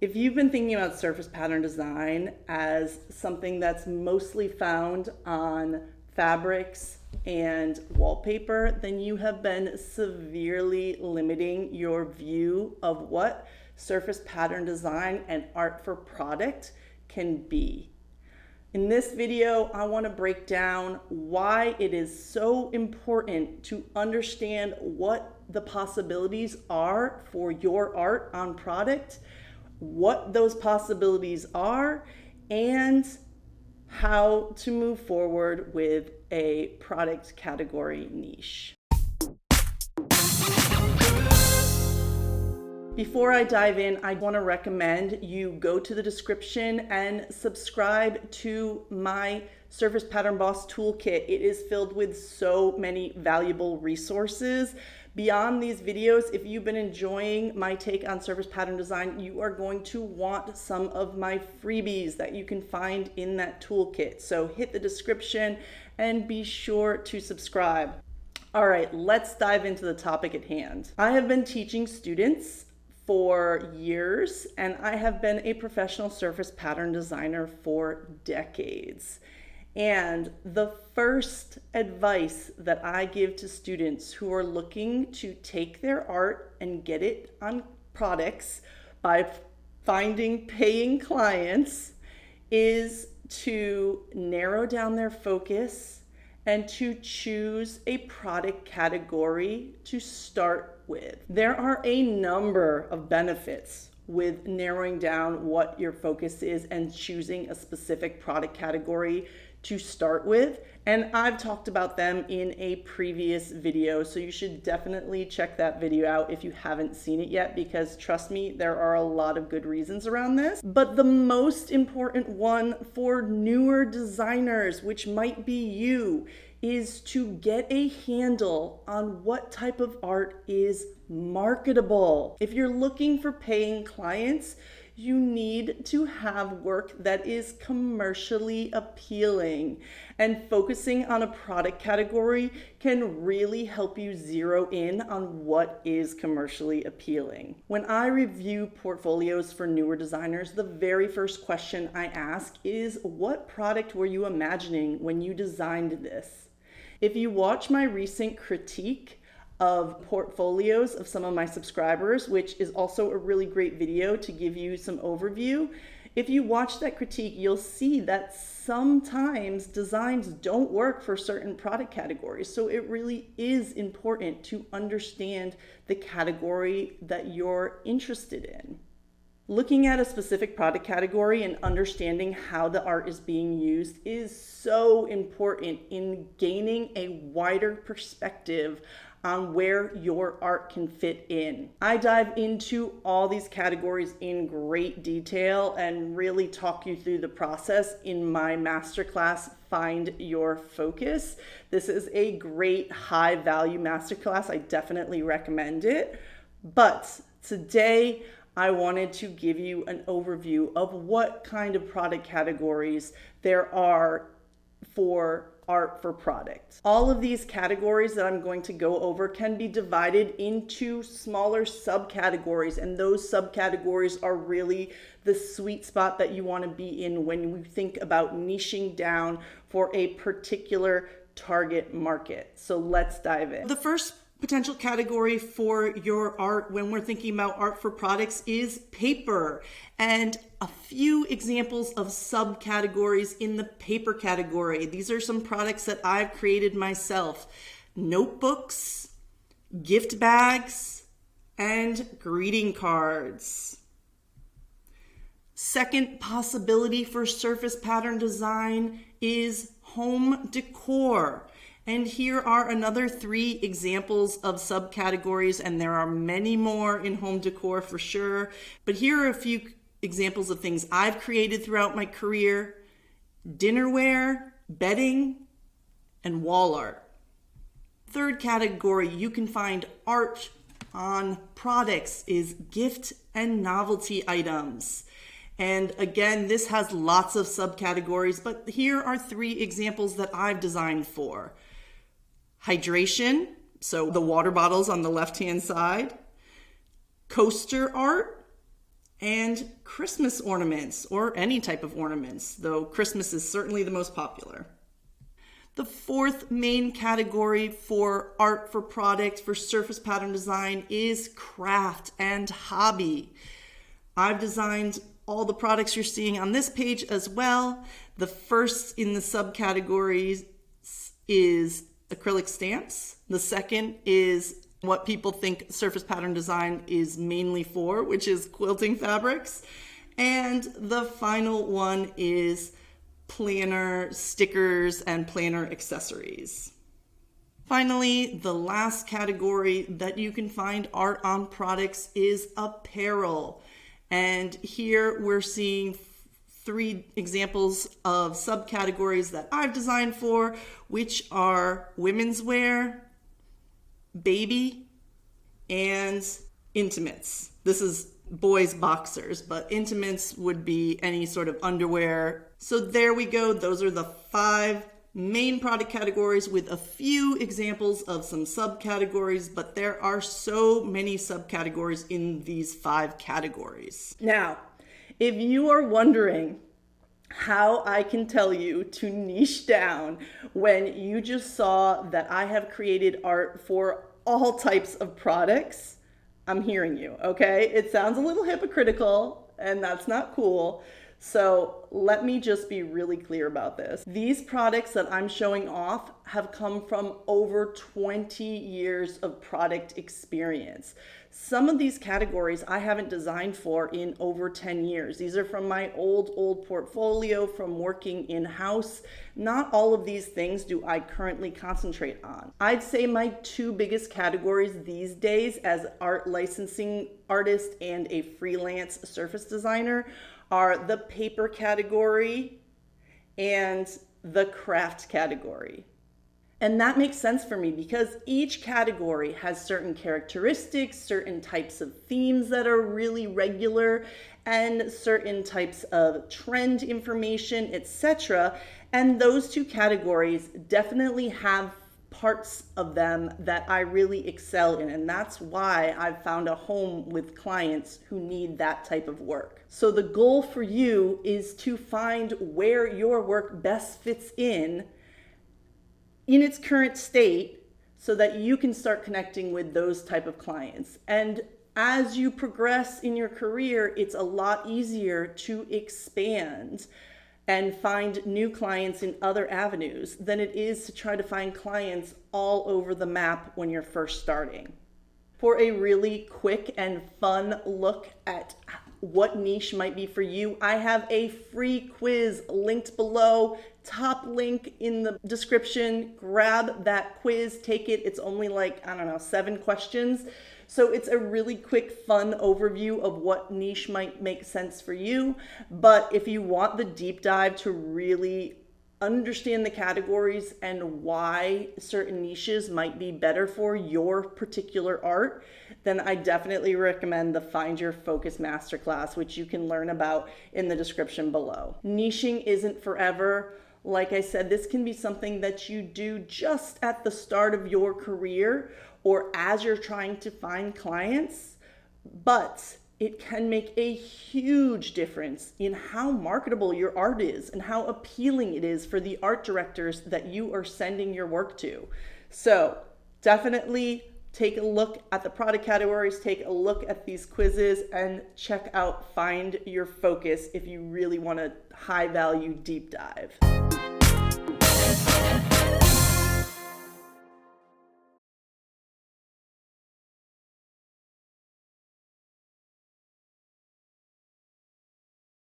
If you've been thinking about surface pattern design as something that's mostly found on fabrics and wallpaper, then you have been severely limiting your view of what surface pattern design and art for product can be. In this video, I want to break down why it is so important to understand what the possibilities are for your art on product, what those possibilities are, and how to move forward with a product category niche. Before I dive in, I want to recommend you go to the description and subscribe to my Surface Pattern Boss Toolkit. It is filled with so many valuable resources. Beyond these videos, if you've been enjoying my take on surface pattern design, you are going to want some of my freebies that you can find in that toolkit. So hit the description and be sure to subscribe. All right, let's dive into the topic at hand. I have been teaching students for years, and I have been a professional surface pattern designer for decades. And the first advice that I give to students who are looking to take their art and get it on products by finding paying clients is to narrow down their focus and to choose a product category to start with. There are a number of benefits with narrowing down what your focus is and choosing a specific product category to start with, and I've talked about them in a previous video, so you should definitely check that video out if you haven't seen it yet, because trust me, there are a lot of good reasons around this. But the most important one for newer designers, which might be you, is to get a handle on what type of art is marketable. If you're looking for paying clients, you need to have work that is commercially appealing, and focusing on a product category can really help you zero in on what is commercially appealing. When I review portfolios for newer designers, the very first question I ask is, what product were you imagining when you designed this? If you watch my recent critique of portfolios of some of my subscribers, which is also a really great video to give you some overview, if you watch that critique, you'll see that sometimes designs don't work for certain product categories. So it really is important to understand the category that you're interested in. Looking at a specific product category and understanding how the art is being used is so important in gaining a wider perspective on where your art can fit in. I dive into all these categories in great detail and really talk you through the process in my masterclass, Find Your Focus. This is a great high value masterclass. I definitely recommend it. But today, I wanted to give you an overview of what kind of product categories there are for art for product. All of these categories that I'm going to go over can be divided into smaller subcategories, and those subcategories are really the sweet spot that you want to be in when we think about niching down for a particular target market. So let's dive in. The first potential category for your art when we're thinking about art for products is paper, and a few examples of subcategories in the paper category. These are some products that I've created myself: notebooks, gift bags, and greeting cards. Second possibility for surface pattern design is home decor. And here are another 3 examples of subcategories, and there are many more in home decor for sure. But here are a few examples of things I've created throughout my career: dinnerware, bedding, and wall art. Third category you can find art on products is gift and novelty items. And again, this has lots of subcategories, but here are 3 examples that I've designed for. Hydration, so the water bottles on the left-hand side, coaster art, and Christmas ornaments, or any type of ornaments, though Christmas is certainly the most popular. The fourth main category for art for product for surface pattern design is craft and hobby. I've designed all the products you're seeing on this page as well. The first in the subcategories is acrylic stamps. The second is what people think surface pattern design is mainly for, which is quilting fabrics. And the final one is planner stickers and planner accessories. Finally, the last category that you can find art on products is apparel. And here we're seeing 3 examples of subcategories that I've designed for, which are women's wear, baby, and intimates. This is boys' boxers, but intimates would be any sort of underwear. So there we go. Those are the 5 main product categories with a few examples of some subcategories, but there are so many subcategories in these 5 categories. Now, if you are wondering how I can tell you to niche down when you just saw that I have created art for all types of products, I'm hearing you, okay? It sounds a little hypocritical, and that's not cool. So let me just be really clear about this. These products that I'm showing off have come from over 20 years of product experience. Some of these categories I haven't designed for in over 10 years. These are from my old portfolio from working in-house. Not all of these things do I currently concentrate on. I'd say my 2 biggest categories these days as art licensing artist and a freelance surface designer are the paper category and the craft category. And that makes sense for me because each category has certain characteristics, certain types of themes that are really regular, and certain types of trend information, etc. And those 2 categories definitely have parts of them that I really excel in, and that's why I've found a home with clients who need that type of work. So the goal for you is to find where your work best fits in its current state so that you can start connecting with those type of clients. And as you progress in your career, it's a lot easier to expand and find new clients in other avenues than it is to try to find clients all over the map when you're first starting. For a really quick and fun look at what niche might be for you, I have a free quiz linked below, top link in the description. Grab that quiz, take it. It's only like, 7 questions. So it's a really quick, fun overview of what niche might make sense for you. But if you want the deep dive to really understand the categories and why certain niches might be better for your particular art, then I definitely recommend the Find Your Focus Masterclass, which you can learn about in the description below. Niching isn't forever. Like I said, this can be something that you do just at the start of your career or as you're trying to find clients, but it can make a huge difference in how marketable your art is and how appealing it is for the art directors that you are sending your work to. So definitely take a look at the product categories, take a look at these quizzes, and check out Find Your Focus if you really want a high value deep dive.